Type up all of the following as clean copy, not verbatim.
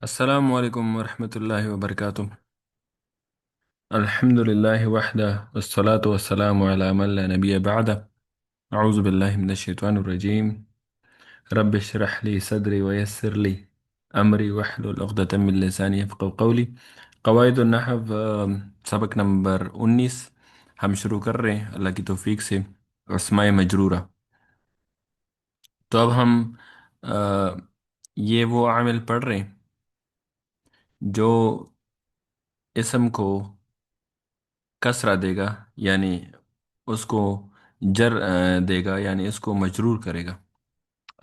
السلام علیکم ورحمۃ اللہ وبرکاتہ۔ الحمد للہ وحدہ والصلاة والسلام علی من لا نبی بعدہ۔ اعوذ باللہ من الشیطان الرجیم۔ رب اشرح لی صدری ویسر لی امری واحلل عقدۃ من لسانی یفقهوا قولی۔ قواعد النحو، سبق نمبر 19 ہم شروع کر رہے ہیں اللہ کی توفیق سے، اسماء مجرورہ۔ تو اب ہم یہ وہ عامل پڑھ رہے ہیں جو اسم کو کسرہ دے گا، یعنی اس کو جر دے گا، یعنی اس کو مجرور کرے گا۔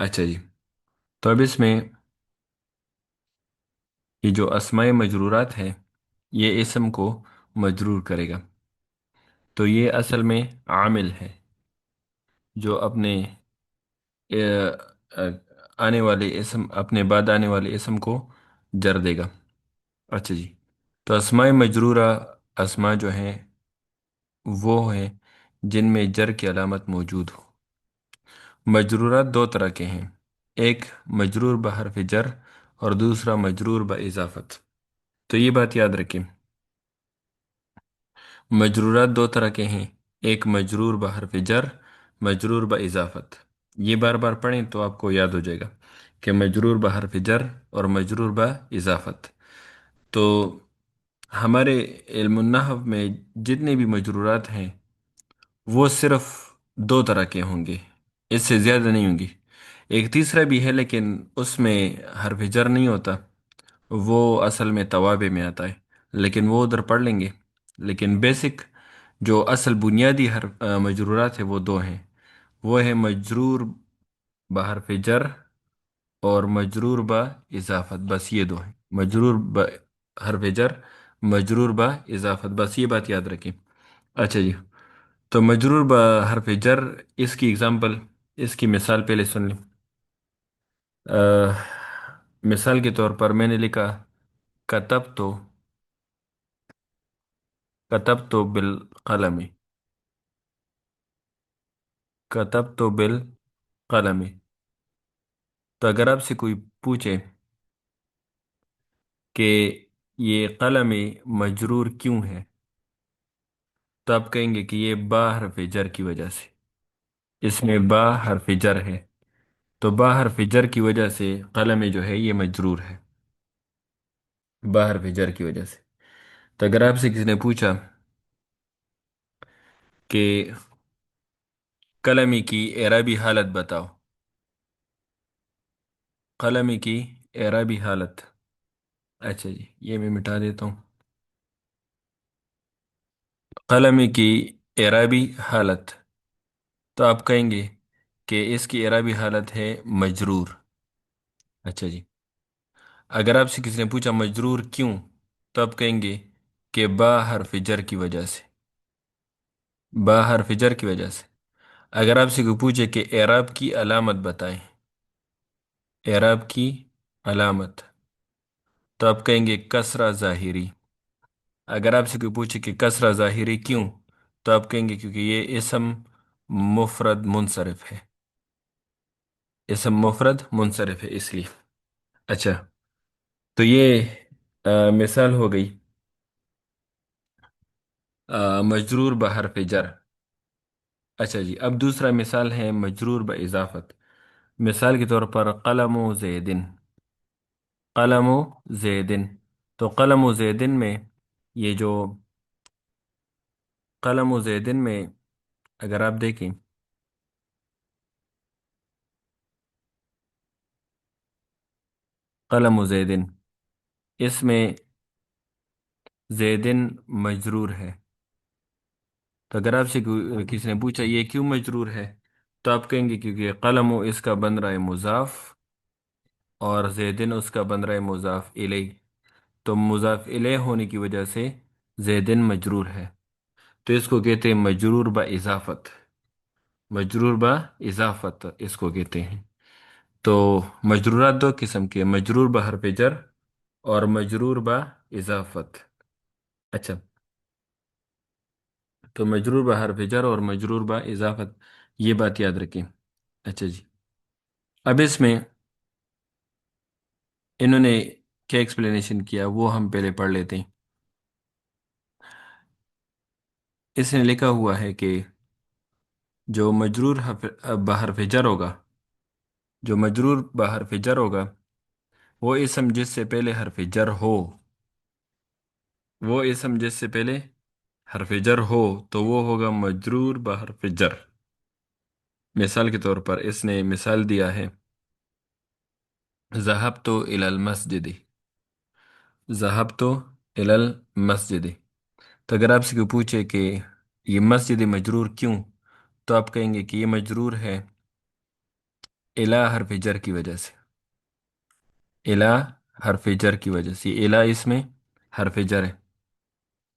اچھا جی، تو اب اس میں یہ جو اسماء مجرورات ہے یہ اسم کو مجرور کرے گا، تو یہ اصل میں عامل ہے جو اپنے آ، آنے والے اسم، اپنے بعد آنے والے اسم کو جر دے گا۔ اچھا جی، تو اسماء مجرورہ اسماء جو ہیں وہ ہیں جن میں جر کی علامت موجود ہو۔ مجرورات دو طرح کے ہیں، ایک مجرور بحرف جر اور دوسرا مجرور باضافت۔ تو یہ بات یاد رکھیں، مجرورات دو طرح کے ہیں، ایک مجرور بحرف جر، مجرور باضافت۔ یہ بار بار پڑھیں تو آپ کو یاد ہو جائے گا کہ مجرور بحرف جر اور مجرور باضافت۔ تو ہمارے علم النحو میں جتنے بھی مجرورات ہیں وہ صرف دو طرح کے ہوں گے، اس سے زیادہ نہیں ہوں گی۔ ایک تیسرا بھی ہے لیکن اس میں حرف جر نہیں ہوتا، وہ اصل میں توابع میں آتا ہے، لیکن وہ ادھر پڑھ لیں گے۔ لیکن بیسک جو اصل بنیادی مجرورات ہیں وہ دو ہیں، وہ ہے مجرور بحرف جر اور مجرور با اضافت، بس یہ دو ہیں، مجرور حرف جر، مجرور با اضافت، بس یہ بات یاد رکھیں۔ اچھا جی، تو مجرور حرف جر، اس کی اگزامپل، اس کی مثال پہلے سن لیں۔ آہ، مثال کے طور پر میں نے لکھا کتب تو، کتب تو بالقلم، کتب تو بالقلم۔ تو اگر آپ سے کوئی پوچھے کہ یہ قلم مجرور کیوں ہے تو آپ کہیں گے کہ یہ با حرف جر کی وجہ سے، اس میں با حرف جر ہے، تو با حرف جر کی وجہ سے قلم جو ہے یہ مجرور ہے، با حرف جر کی وجہ سے۔ تو اگر آپ سے کسی نے پوچھا کہ قلم کی اعرابی حالت بتاؤ، قلم کی اعرابی حالت، اچھا جی یہ میں مٹا دیتا ہوں، قلم کی اعرابی حالت، تو آپ کہیں گے کہ اس کی اعرابی حالت ہے مجرور۔ اچھا جی، اگر آپ سے کسی نے پوچھا مجرور کیوں تو آپ کہیں گے کہ با حرف جر کی وجہ سے، با حرف جر کی وجہ سے۔ اگر آپ سے کوئی پوچھے کہ اعراب کی علامت بتائیں، اعراب کی علامت، تو آپ کہیں گے کسرہ ظاہری۔ اگر آپ سے کوئی پوچھے کہ کسرہ ظاہری کیوں تو آپ کہیں گے کیونکہ یہ اسم مفرد منصرف ہے، اسم مفرد منصرف ہے اس لیے۔ اچھا، تو یہ مثال ہو گئی مجرور بحرف جر۔ اچھا جی، اب دوسرا مثال ہے مجرور باضافت۔ مثال کے طور پر قلم و زیدن، قلم و زیدن، تو قلم و زیدن میں یہ جو قلم و زیدن میں اگر آپ دیکھیں، قلم و زیدن، اس میں زیدن مجرور ہے، تو اگر آپ سے کسی نے پوچھا یہ کیوں مجرور ہے تو آپ کہیں گے کیونکہ قلم و اس کا بن رہا ہے مضاف اور زیدن اس کا بن رہا ہے مضاف الیہ، تو مضاف الیہ ہونے کی وجہ سے زیدن مجرور ہے، تو اس کو کہتے ہیں مجرور با اضافت، مجرور با اضافت اس کو کہتے ہیں۔ تو مجرورات دو قسم کے، مجرور با حرف جر اور مجرور با اضافت۔ اچھا، تو مجرور با حرف جر اور مجرور با اضافت، یہ بات یاد رکھیں۔ اچھا جی، اب اس میں انہوں نے کیا ایکسپلینیشن کیا وہ ہم پہلے پڑھ لیتے ہیں۔ اس نے لکھا ہوا ہے کہ جو مجرور بحرف جر ہوگا، جو مجرور بحرف جر ہوگا، وہ اسم جس سے پہلے حرف جر ہو، وہ اسم جس سے پہلے حرف جر ہو تو وہ ہوگا مجرور بحرف جر۔ مثال کے طور پر اس نے مثال دیا ہے ذهبت إلى المسجد، ذهبت إلى المسجد۔ تو اگر آپ سے کوئی پوچھے کہ یہ مسجد مجرور کیوں، تو آپ کہیں گے کہ یہ مجرور ہے الا حرف جر کی وجہ سے، الا حرف جر کی وجہ سے، الا اس میں حرف جر ہے،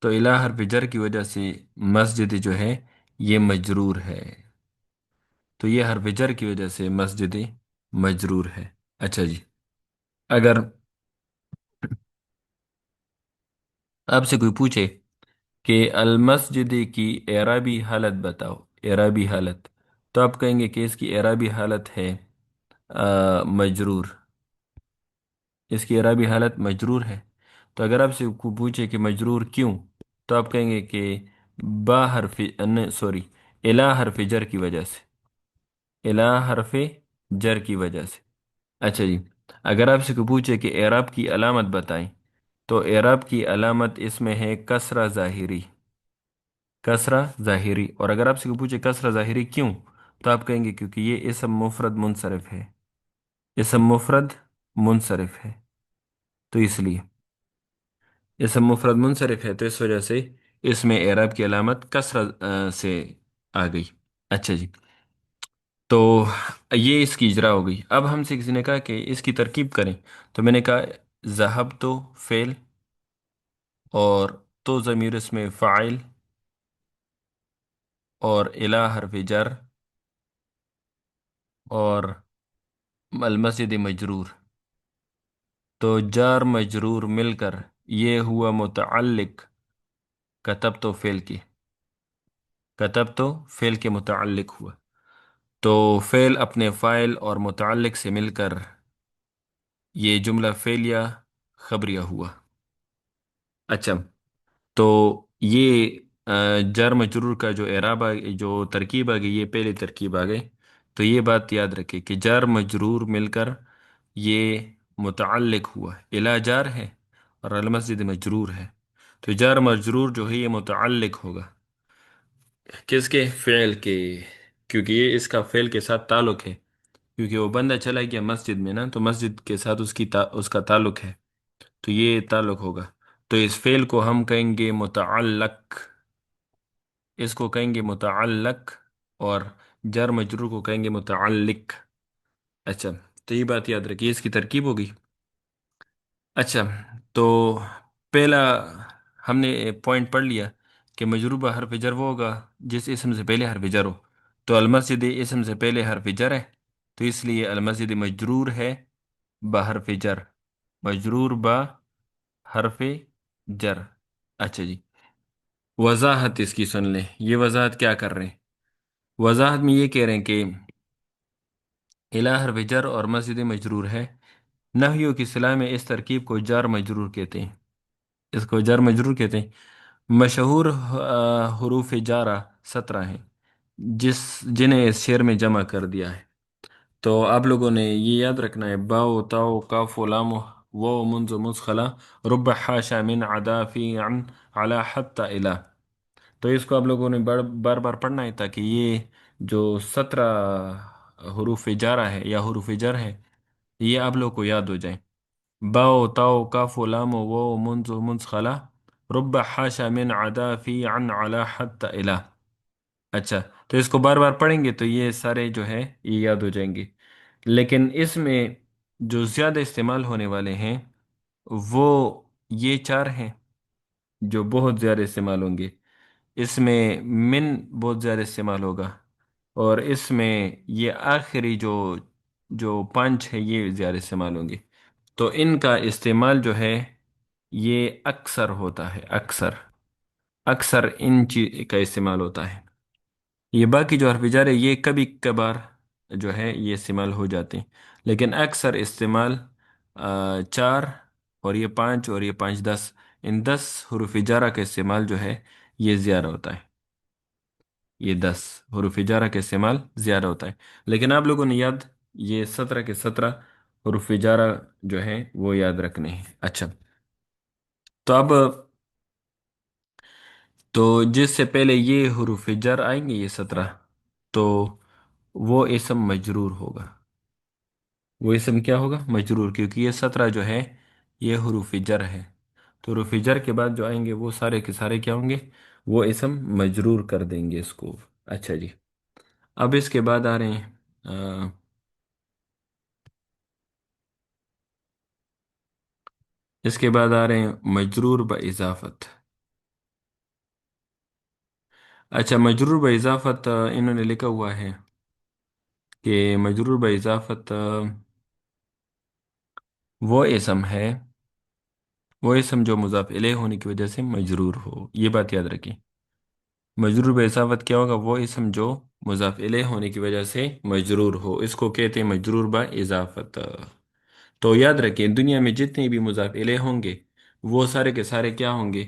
تو الا حرف جر کی وجہ سے مسجد جو ہے یہ مجرور ہے، تو یہ حرف جر کی وجہ سے مسجد مجرور ہے۔ اچھا جی، اگر آپ سے کوئی پوچھے کہ المسجد کی اعرابی حالت بتاؤ، اعرابی حالت، تو آپ کہیں گے کہ اس کی اعرابی حالت ہے مجرور، اس کی اعرابی حالت مجرور ہے۔ تو اگر آپ سے کوئی پوچھے کہ مجرور کیوں، تو آپ کہیں گے کہ با حرف سوری الا حرف جر کی وجہ سے، الا حرف جر کی وجہ سے۔ اچھا جی، اگر آپ سے کوئی پوچھے کہ اعراب کی علامت بتائیں، تو اعراب کی علامت اس میں ہے کسرہ ظاہری، کسرہ ظاہری۔ اور اگر آپ سے کوئی پوچھے کسرہ ظاہری کیوں، تو آپ کہیں گے کیونکہ یہ اسم مفرد منصرف ہے، اسم مفرد منصرف ہے، تو اس لیے اسم مفرد منصرف ہے، تو اس وجہ سے اس میں اعراب کی علامت کسرہ سے آ گئی۔ اچھا جی، تو یہ اس کی اجرا ہو گئی۔ اب ہم سے کسی نے کہا کہ اس کی ترکیب کریں، تو میں نے کہا ذہب تو فعل، اور تو ضمیر اس میں فاعل، اور الا حرف جر، اور المسجد مجرور، تو جار مجرور مل کر یہ ہوا متعلق کتب تو فعل کی، کتب تو فعل کے متعلق ہوا، تو فعل اپنے فاعل اور متعلق سے مل کر یہ جملہ فعلیہ خبریہ ہوا۔ اچھا، تو یہ جار مجرور کا جو اعراب جو ترکیب آ گئی، یہ پہلی ترکیب آ گئی۔ تو یہ بات یاد رکھے کہ جار مجرور مل کر یہ متعلق ہوا، الا جار ہے اور المسجد مجرور ہے، تو جار مجرور جو ہے یہ متعلق ہوگا کس کے؟ فعل کے، کیونکہ یہ اس کا فعل کے ساتھ تعلق ہے، کیونکہ وہ بندہ چلا گیا مسجد میں نا، تو مسجد کے ساتھ اس کا تعلق ہے، تو یہ تعلق ہوگا، تو اس فعل کو ہم کہیں گے متعلق، اس کو کہیں گے متعلق، اور جر مجرور کو کہیں گے متعلق۔ اچھا، تو یہ بات یاد رکھیے، اس کی ترکیب ہوگی۔ اچھا، تو پہلا ہم نے پوائنٹ پڑھ لیا کہ مجرور حرف جر وہ ہوگا جس اسم سے پہلے حرف جر ہو، تو المسجد اسم سے پہلے حرف جر ہے، تو اس لیے المسجد مجرور ہے بحرف جر، مجرور با حرف جر۔ اچھا جی، وضاحت اس کی سن لیں، یہ وضاحت کیا کر رہے ہیں؟ وضاحت میں یہ کہہ رہے ہیں کہ الہ حرف جر اور مسجد مجرور ہے، نحویوں کی اصطلاح میں اس ترکیب کو جار مجرور کہتے ہیں، اس کو جار مجرور کہتے ہیں۔ مشہور حروف جارہ 17 ہیں جنہیں اس شعر میں جمع کر دیا ہے، تو آپ لوگوں نے یہ یاد رکھنا ہے، باء تاء کاف لام واو منذ مسخلا رب حاشا من عدا فی عن علی حتی الہ، تو اس کو آپ لوگوں نے بار بار پڑھنا ہے تاکہ یہ جو 17 حروف جارہ ہے یا حروف جر ہے یہ آپ لوگ کو یاد ہو جائیں۔ باء تاء کاف لام واو منذ مسخلا رب حاشا من عدا فی عن علی حتی الہ۔ اچھا، تو اس کو بار بار پڑھیں گے تو یہ سارے جو ہے یہ یاد ہو جائیں گے، لیکن اس میں جو زیادہ استعمال ہونے والے ہیں وہ یہ 4 ہیں جو بہت زیادہ استعمال ہوں گے۔ اس میں من بہت زیادہ استعمال ہوگا، اور اس میں یہ آخری جو جو 5 ہے یہ زیادہ استعمال ہوں گے، تو ان کا استعمال جو ہے یہ اکثر ہوتا ہے، اکثر اکثر ان چیز کا استعمال ہوتا ہے۔ یہ باقی جو حرف جر ہے یہ کبھی کبھار جو ہے یہ استعمال ہو جاتے ہیں، لیکن اکثر استعمال 4 اور یہ 5 اور یہ 5 10، ان 10 حروف جارہ کا استعمال جو ہے یہ زیادہ ہوتا ہے، یہ 10 حروف جارہ کا استعمال زیادہ ہوتا ہے، لیکن آپ لوگوں نے یاد یہ 17 کے 17 حروف جارہ جو ہیں وہ یاد رکھنے ہیں۔ اچھا، تو اب تو جس سے پہلے یہ حروف جر آئیں گے یہ 17، تو وہ اسم مجرور ہوگا، وہ اسم کیا ہوگا؟ مجرور، کیونکہ یہ 17 جو ہے یہ حروف جر ہے، تو حروف جر کے بعد جو آئیں گے وہ سارے کے سارے کیا ہوں گے؟ وہ اسم مجرور کر دیں گے اس کو۔ اچھا جی، اب اس کے بعد آ رہے ہیں اس کے بعد آ رہے ہیں مجرور اضافت۔ اچھا، مجرور اضافت انہوں نے لکھا ہوا ہے کہ مجرور اضافت وہ اسم ہے، وہ اسم جو مضاف الیہ ہونے کی وجہ سے مجرور ہو، یہ بات یاد رکھیں۔ مجرور باضافت کیا ہوگا؟ وہ اسم جو مضاف الیہ ہونے کی وجہ سے مجرور ہو، اس کو کہتے ہیں مجرور با اضافت۔ تو یاد رکھیں دنیا میں جتنے بھی مضاف الیہ ہوں گے وہ سارے کے سارے کیا ہوں گے؟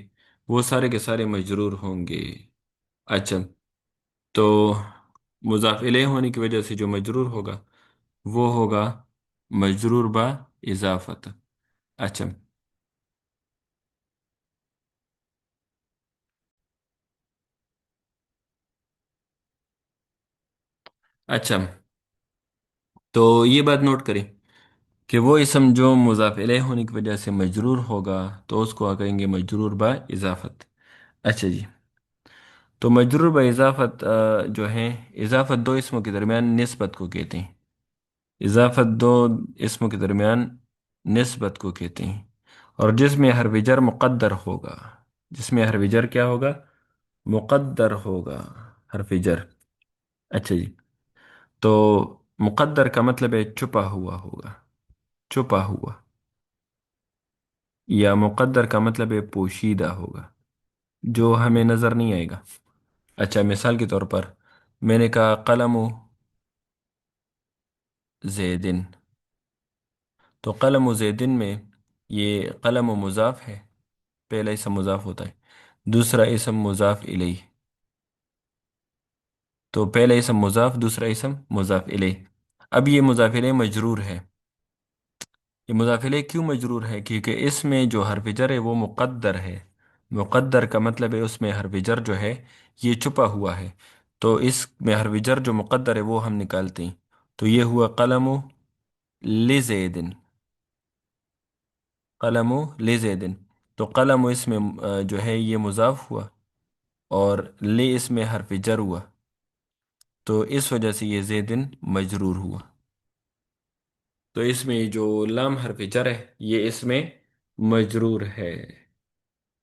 وہ سارے کے سارے مجرور ہوں گے۔ اچھا، تو مضاف الیہ ہونے کی وجہ سے جو مجرور ہوگا وہ ہوگا مجرور با اضافت۔ اچھا، اچھا، تو یہ بات نوٹ کریں کہ وہ اسم جو مضاف الیہ ہونے کی وجہ سے مجرور ہوگا تو اس کو کہیں گے مجرور با اضافت۔ اچھا جی، تو مجرور با اضافت جو ہیں، اضافت دو اسموں کے درمیان نسبت کو کہتے ہیں، اضافت دو اسموں کے درمیان نسبت کو کہتے ہیں، اور جس میں حرف جر مقدر ہوگا، جس میں حرف جر کیا ہوگا؟ مقدر ہوگا، حرف جر۔ اچھا جی، تو مقدر کا مطلب ہے چھپا ہوا ہوگا، چھپا ہوا، یا مقدر کا مطلب ہے پوشیدہ ہوگا، جو ہمیں نظر نہیں آئے گا۔ اچھا، مثال کے طور پر میں نے کہا قلم زیدن، تو قلم زیدن میں یہ قلم مضاف ہے، پہلا اسم مضاف ہوتا ہے، دوسرا اسم مضاف الیہ، تو پہلا اسم مضاف، دوسرا اسم مضاف الیہ۔ اب یہ مضاف الیہ مجرور ہے، یہ مضاف الیہ کیوں مجرور ہے؟ کیونکہ اس میں جو حرف جر ہے وہ مقدر ہے، مقدر کا مطلب ہے اس میں حرف جر جو ہے یہ چھپا ہوا ہے، تو اس میں حرف جر جو مقدر ہے وہ ہم نکالتے ہیں، تو یہ ہوا قلم لزیدن، قلم لزیدن، تو قلم اس میں جو ہے یہ مضاف ہوا، اور لے اس میں حرف جر ہوا، تو اس وجہ سے یہ زیدن مجرور ہوا۔ تو اس میں جو لام حرف جر ہے یہ اس میں مجرور ہے،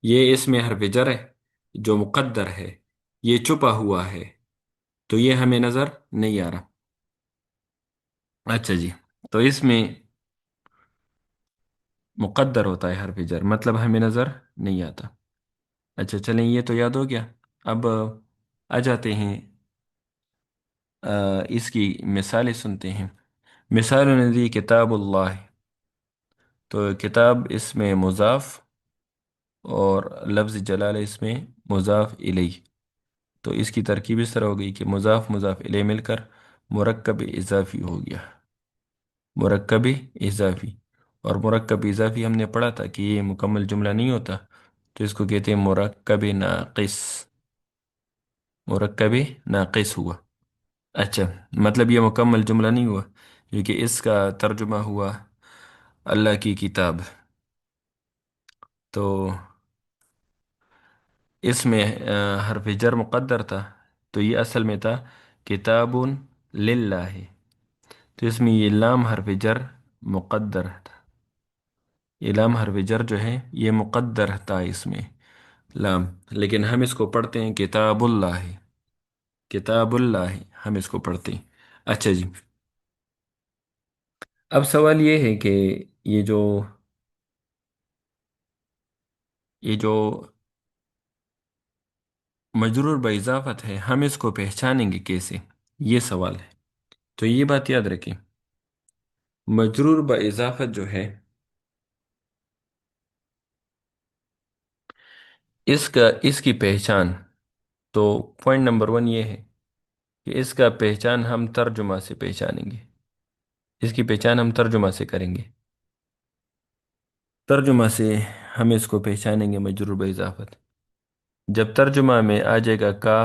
یہ اس میں حرف جر ہے جو مقدر ہے، یہ چھپا ہوا ہے، تو یہ ہمیں نظر نہیں آ رہا۔ اچھا جی، تو اس میں مقدر ہوتا ہے حرف جر، مطلب ہمیں نظر نہیں آتا۔ اچھا چلیں، یہ تو یاد ہو گیا۔ اب آ جاتے ہیں اس کی مثالیں سنتے ہیں۔ مثال نے دی کتاب اللہ، تو کتاب اس میں مضاف، اور لفظ جلالہ اس میں مضاف الیہ، تو اس کی ترکیب اس طرح ہو گئی کہ مضاف مضاف الیہ مل کر مرکب اضافی ہو گیا، مرکب اضافی، اور مرکب اضافی ہم نے پڑھا تھا کہ یہ مکمل جملہ نہیں ہوتا، تو اس کو کہتے ہیں مرکب ناقص، مرکب ناقص ہوا۔ اچھا، مطلب یہ مکمل جملہ نہیں ہوا کیونکہ اس کا ترجمہ ہوا اللہ کی کتاب، تو اس میں حرف جر مقدر تھا، تو یہ اصل میں تھا کتاب للہ، تو اس میں یہ لام حرف جر مقدر تھا، یہ لام حرف جر جو ہے یہ مقدر تھا اس میں لام، لیکن ہم اس کو پڑھتے ہیں کتاب اللہ، کتاب اللہ ہم اس کو پڑھتے ہیں۔ اچھا جی، اب سوال یہ ہے کہ یہ جو یہ جو مجرور باضافت ہے ہم اس کو پہچانیں گے کیسے؟ یہ سوال ہے، تو یہ بات یاد رکھیں، مجرور باضافت جو ہے اس کی پہچان، تو پوائنٹ نمبر ون یہ ہے کہ اس کا پہچان ہم ترجمہ سے پہچانیں گے، اس کی پہچان ہم ترجمہ سے کریں گے، ترجمہ سے ہم اس کو پہچانیں گے مجرور باضافت۔ جب ترجمہ میں آ جائے گا کا،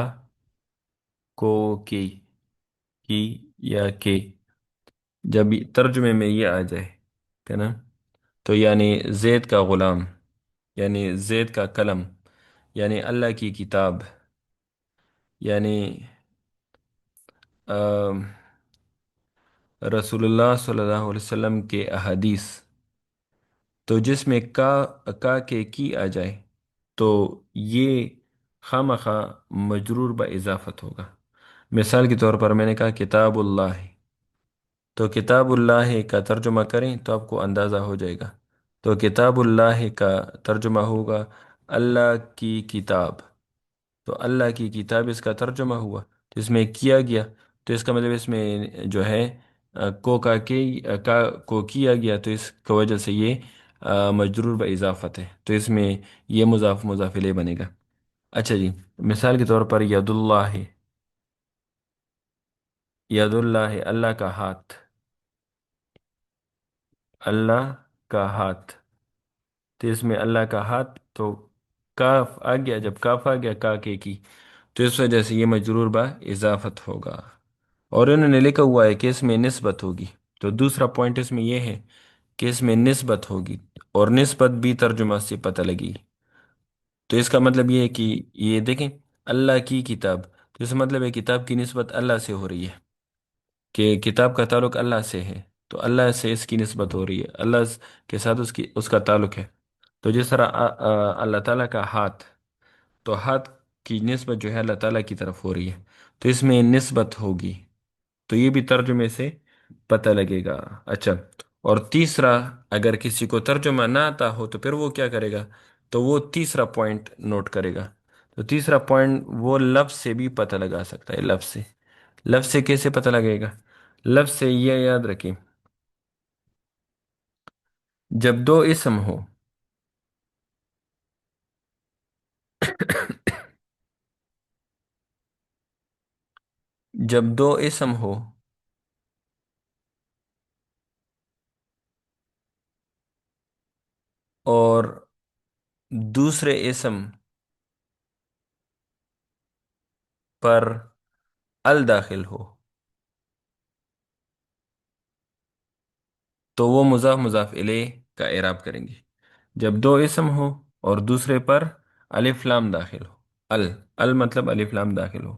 کو، کی یا کے، جب ترجمے میں یہ آ جائے ہے نا، تو یعنی زید کا غلام، یعنی زید کا قلم، یعنی اللہ کی کتاب، یعنی آم، رسول اللہ صلی اللہ علیہ وسلم کے احادیث، تو جس میں کا کے کی آ جائے تو یہ خواہ مجرور با اضافت ہوگا۔ مثال کے طور پر میں نے کہا کتاب اللہ، تو کتاب اللہ کا ترجمہ کریں تو آپ کو اندازہ ہو جائے گا، تو کتاب اللہ کا ترجمہ ہوگا اللہ کی کتاب، تو اللہ کی کتاب اس کا ترجمہ ہوا، تو اس میں کیا گیا، تو اس کا مطلب اس میں جو ہے کو کو کیا گیا، تو اس کی وجہ سے یہ مجرور با اضافت ہے، تو اس میں یہ مضاف مضاف الیہ بنے گا۔ اچھا جی، مثال کے طور پر ید اللہ، ید اللہ اللہ کا ہاتھ، اللہ کا ہاتھ، تو اس میں اللہ کا ہاتھ، تو کاف آ گیا، جب کاف آ گیا کا کے کی، تو اس وجہ سے یہ مجرور با اضافت ہوگا، اور انہوں نے لکھا ہوا ہے کہ اس میں نسبت ہوگی، تو دوسرا پوائنٹ اس میں یہ ہے کہ اس میں نسبت ہوگی، اور نسبت بھی ترجمہ سے پتہ لگی، تو اس کا مطلب یہ ہے کہ یہ دیکھیں اللہ کی کتاب، تو اس کا مطلب ہے کتاب کی نسبت اللہ سے ہو رہی ہے، کہ کتاب کا تعلق اللہ سے ہے، تو اللہ سے اس کی نسبت ہو رہی ہے، اللہ کے ساتھ اس کا تعلق ہے، تو جس طرح اللہ تعالیٰ کا ہاتھ، تو ہاتھ کی نسبت جو ہے اللہ تعالیٰ کی طرف ہو رہی ہے، تو اس میں نسبت ہوگی، تو یہ بھی ترجمے سے پتہ لگے گا۔ اچھا، اور تیسرا، اگر کسی کو ترجمہ نہ آتا ہو تو پھر وہ کیا کرے گا، تو وہ تیسرا پوائنٹ نوٹ کرے گا، تو تیسرا پوائنٹ وہ لفظ سے بھی پتہ لگا سکتا ہے، لفظ سے، لفظ سے کیسے پتہ لگے گا؟ لفظ سے یہ یاد رکھیں، جب دو اسم ہو، جب دو اسم ہو اور دوسرے اسم پر ال داخل ہو، تو وہ مضاف مضاف الیہ کا اعراب کریں گے، جب دو اسم ہو اور دوسرے پر الف لام داخل ہو، ال مطلب الف لام داخل ہو،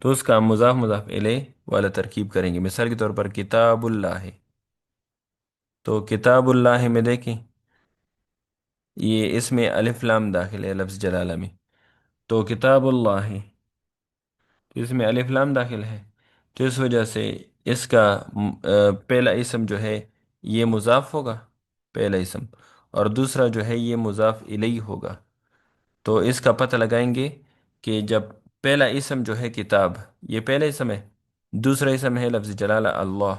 تو اس کا مضاف مضاف الیہ والا ترکیب کریں گے، مثال کے طور پر کتاب اللہ، تو کتاب اللہ میں دیکھیں یہ اس میں الف لام داخل ہے لفظ جلالہ میں، تو کتاب اللہ، تو اس میں الف لام داخل ہے، تو اس وجہ سے اس کا پہلا اسم جو ہے یہ مضاف ہوگا، پہلا اسم، اور دوسرا جو ہے یہ مضاف الیہ ہوگا، تو اس کا پتہ لگائیں گے کہ جب پہلا اسم جو ہے کتاب، یہ پہلا اسم ہے، دوسرا اسم ہے لفظ جلالہ اللہ،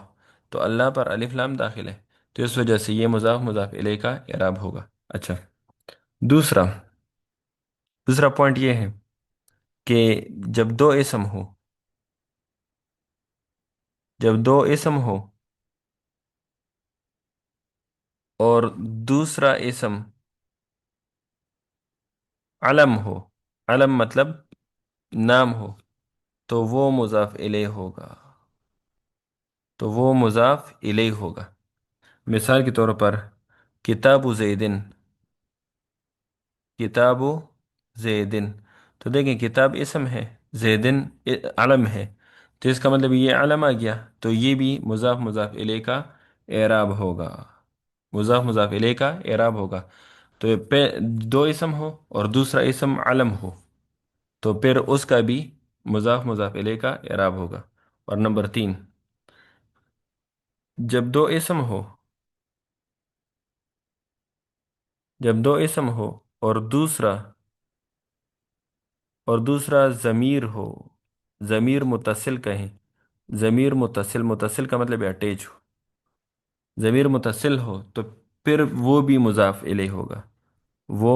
تو اللہ پر الف لام داخل ہے، تو اس وجہ سے یہ مضاف مضاف الیہ کا اعراب ہوگا۔ اچھا، دوسرا دوسرا پوائنٹ یہ ہے کہ جب دو اسم ہو، جب دو اسم ہو اور دوسرا اسم علم ہو، علم مطلب نام ہو، تو وہ مضاف الیہ ہوگا، تو وہ مضاف الیہ ہوگا، مثال کے طور پر کتاب زیدن، کتاب زیدن، تو دیکھیں کتاب اسم ہے، زیدن علم ہے، تو اس کا مطلب یہ علم آ گیا، تو یہ بھی مضاف مضاف الیہ کا اعراب ہوگا، مضاف مضاف الیہ کا اعراب ہوگا، تو دو اسم ہو اور دوسرا اسم علم ہو، تو پھر اس کا بھی مضاف مضاف الیہ کا اعراب ہوگا۔ اور نمبر تین، جب دو اسم ہو، جب دو اسم ہو اور دوسرا ضمیر ہو، ضمیر متصل کہیں، ضمیر متصل، متصل کا مطلب اٹیچ ہو، ضمیر متصل ہو تو پھر وہ بھی مضاف الیہ ہوگا، وہ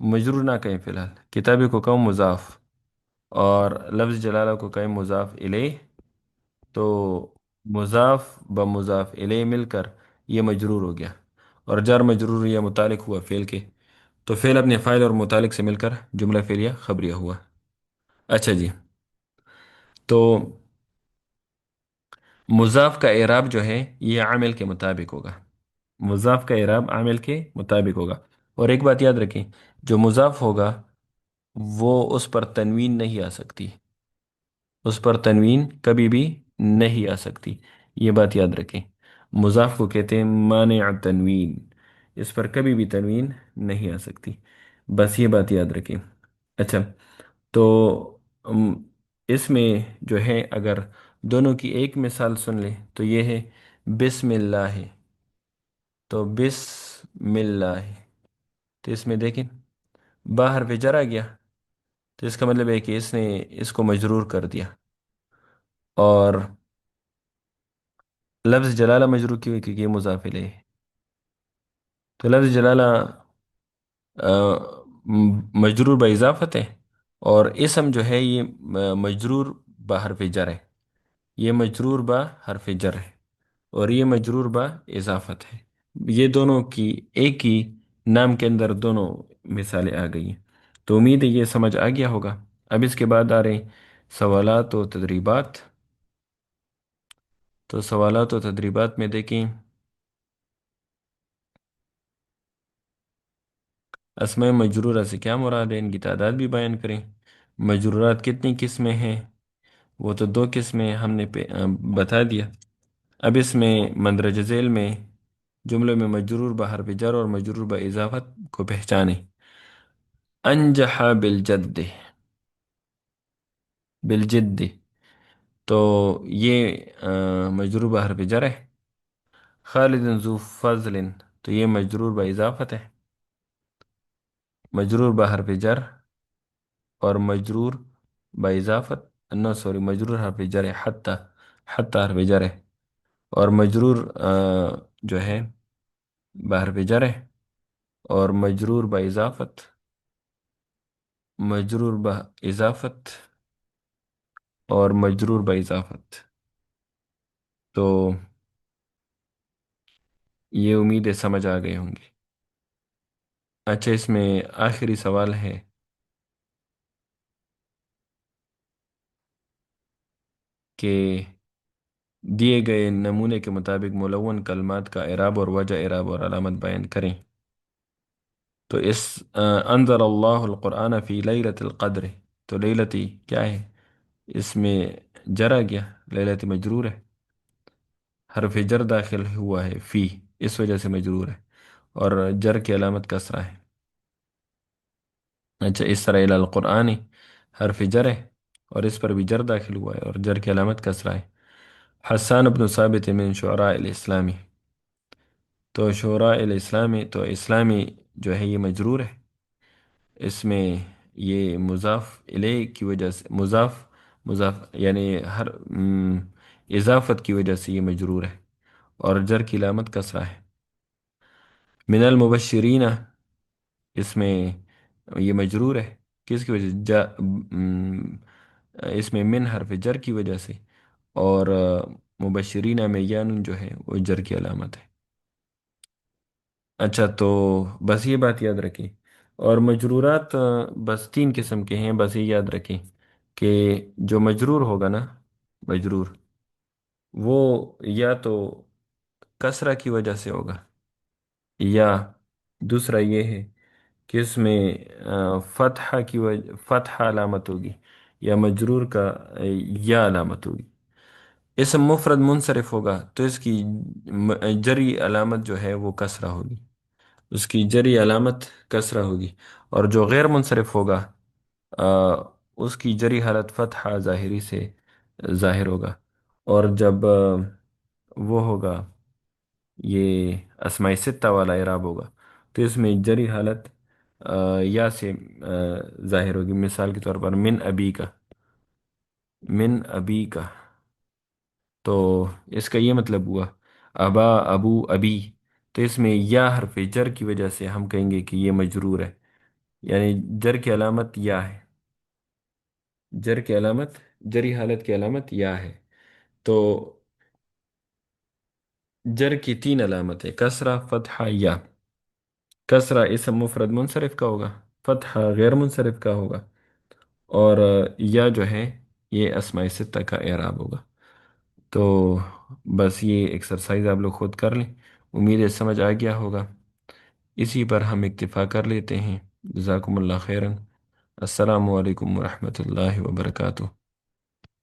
مجرور نہ کہیں فی الحال، کتابی کو کہوں مضاف، اور لفظ جلالہ کو کہیں مضاف الیہ، تو مضاف بمضاف الیہ مل کر یہ مجرور ہو گیا، اور جار مجرور یہ متعلق ہوا فعل کے، تو فعل اپنے فاعل اور متعلق سے مل کر جملہ فعلیہ خبریہ ہوا۔ اچھا جی، تو مضاف کا اعراب جو ہے یہ عامل کے مطابق ہوگا، مضاف کا اعراب عامل کے مطابق ہوگا، اور ایک بات یاد رکھیں، جو مضاف ہوگا وہ اس پر تنوین نہیں آ سکتی، اس پر تنوین کبھی بھی نہیں آ سکتی، یہ بات یاد رکھیں، مضاف کو کہتے ہیں مانع تنوین، اس پر کبھی بھی تنوین نہیں آ سکتی، بس یہ بات یاد رکھیں۔ اچھا، تو ام، اس میں جو ہے اگر دونوں کی ایک مثال سن لیں تو یہ ہے بسم اللہ ہے، تو بسم اللہ ہے، تو اس میں دیکھیں باہر پہ جرا گیا، تو اس کا مطلب ہے کہ اس نے اس کو مجرور کر دیا، اور لفظ جلالہ مجرور کیوں ہے کیونکہ یہ مضاف الیہ ہے، تو لفظ جلالہ آ، مجرور باضافت ہے، اور اسم جو ہے یہ مجرور بحرف جر ہے، یہ مجرور با حرف جر ہے، اور یہ مجرور با اضافت ہے، یہ دونوں کی ایک ہی نام کے اندر دونوں مثالیں آ گئی ہیں، تو امید ہے یہ سمجھ آ گیا ہوگا۔ اب اس کے بعد آ رہے ہیں سوالات و تدریبات، تو سوالات و تدریبات میں دیکھیں اسماء مجرورہ سے کیا مراد ہے، ان کی تعداد بھی بیان کریں، مجرورات کتنی قسمیں ہیں، وہ تو دو قسمیں ہم نے بتا دیا، اب اس میں مندرجہ ذیل میں جملوں میں مجرور بحرف جر اور مجرور اضافت کو پہچانیں۔ انجح بالجد، بالجد، تو یہ مجرور بحرف جر ہے، خالد ذو فضل، تو یہ مجرور اضافت ہے، مجرور بحرف جر اور مجرور اضافت، نو سوری مجرور حرف جر ہے، حتی، حتی حرف جر ہے، اور مجرور جو ہے بحرف جر ہے، اور مجرور اضافت، مجرور اضافت اور مجرور اضافت، تو یہ امیدیں سمجھ آ گئے ہوں گے۔ اچھا، اس میں آخری سوال ہے کہ دیے گئے نمونے کے مطابق ملون کلمات کا اعراب اور وجہ اعراب اور علامت بیان کریں، تو اس انزل اللہ القرآن فی لیلۃ القدر، تو لیلتی کیا ہے، اس میں جرا گیا، لیلت مجرور ہے، حرف جر داخل ہوا ہے فی، اس وجہ سے مجرور ہے، اور جر کی علامت کسرہ ہے۔ اچھا، اس طرح الی القرآن حرف جر ہے، اور اس پر بھی جر داخل ہوا ہے، اور جر کی علامت کسرہ ہے۔ حسان بن ثابت من شعراء الاسلامی، تو شعراء الاسلامی، تو اسلامی جو ہے یہ مجرور ہے، اس میں یہ مضاف الیہ کی وجہ سے، مضاف یعنی ہر اضافت کی وجہ سے یہ مجرور ہے، اور جر کی علامت کسرہ ہے۔ من المبشرین، اس میں یہ مجرور ہے، کس کی وجہ سے اس میں من حرف جر کی وجہ سے، اور مبشرین میں یانون جو ہے وہ جر کی علامت ہے۔ اچھا، تو بس یہ بات یاد رکھیں، اور مجرورات بس تین قسم کے ہیں، بس یہ یاد رکھیں کہ جو مجرور ہوگا نا، مجرور، وہ یا تو کسرہ کی وجہ سے ہوگا، یا دوسرا یہ ہے کہ اس میں فتحہ کی وجہ، فتحہ علامت ہوگی، یا مجرور کا یا علامت ہوگی۔ اسم مفرد منصرف ہوگا تو اس کی جری علامت جو ہے وہ کسرہ ہوگی، اس کی جری علامت کسرہ ہوگی، اور جو غیر منصرف ہوگا آ، اس کی جری حالت فتحہ ظاہری سے ظاہر ہوگا، اور جب وہ ہوگا یہ اسماء ستہ والا اعراب ہوگا تو اس میں جری حالت یا سے ظاہر ہوگی، مثال کے طور پر من ابی کا، من ابی کا، تو اس کا یہ مطلب ہوا ابا، ابو، ابی، تو اس میں یا حرف جر کی وجہ سے ہم کہیں گے کہ یہ مجرور ہے، یعنی جر کی علامت یا ہے، جر کی علامت، جری حالت کی علامت یا ہے. تو جر کی تین علامتیں، کسرہ، فتحہ، یا. کسرہ اسم مفرد منصرف کا ہوگا، فتحہ غیر منصرف کا ہوگا، اور یا جو ہے یہ اسماء ستہ کا اعراب ہوگا. تو بس یہ ایکسرسائز آپ لوگ خود کر لیں، امید ہے سمجھ آ گیا ہوگا. اسی پر ہم اکتفا کر لیتے ہیں. جزاکم اللہ خیرا. السلام علیکم ورحمۃ اللہ وبرکاتہ.